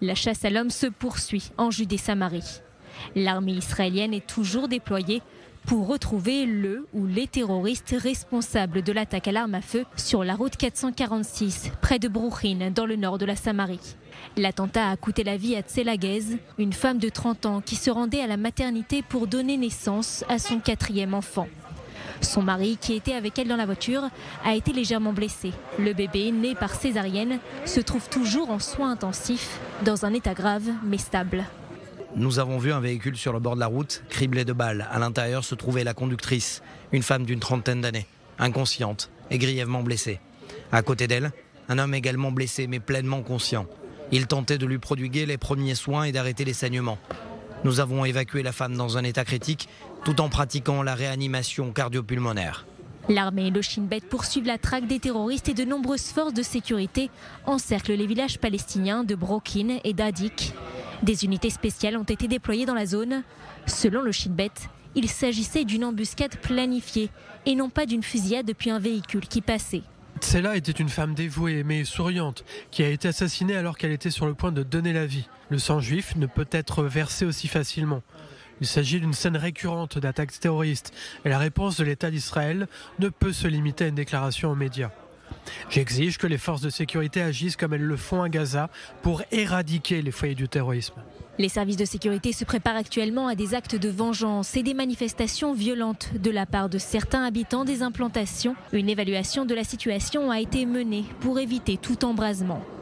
La chasse à l'homme se poursuit en Judée-Samarie. L'armée israélienne est toujours déployée pour retrouver le ou les terroristes responsables de l'attaque à l'arme à feu sur la route 446, près de Brouchin, dans le nord de la Samarie. L'attentat a coûté la vie à Tsela Gez, une femme de 30 ans qui se rendait à la maternité pour donner naissance à son 4e enfant. Son mari, qui était avec elle dans la voiture, a été légèrement blessé. Le bébé, né par césarienne, se trouve toujours en soins intensifs, dans un état grave mais stable. Nous avons vu un véhicule sur le bord de la route, criblé de balles. À l'intérieur se trouvait la conductrice, une femme d'une 30aine d'années, inconsciente et grièvement blessée. À côté d'elle, un homme également blessé mais pleinement conscient. Il tentait de lui prodiguer les premiers soins et d'arrêter les saignements. Nous avons évacué la femme dans un état critique, tout en pratiquant la réanimation cardio-pulmonaire. L'armée et le Shin Bet poursuivent la traque des terroristes et de nombreuses forces de sécurité encerclent les villages palestiniens de Brouchin et d'Adik. Des unités spéciales ont été déployées dans la zone. Selon le Shin Bet, il s'agissait d'une embuscade planifiée et non pas d'une fusillade depuis un véhicule qui passait. Tsela était une femme dévouée mais souriante qui a été assassinée alors qu'elle était sur le point de donner la vie. Le sang juif ne peut être versé aussi facilement. Il s'agit d'une scène récurrente d'attaques terroristes et la réponse de l'État d'Israël ne peut se limiter à une déclaration aux médias. J'exige que les forces de sécurité agissent comme elles le font à Gaza pour éradiquer les foyers du terrorisme. Les services de sécurité se préparent actuellement à des actes de vengeance et des manifestations violentes de la part de certains habitants des implantations. Une évaluation de la situation a été menée pour éviter tout embrasement.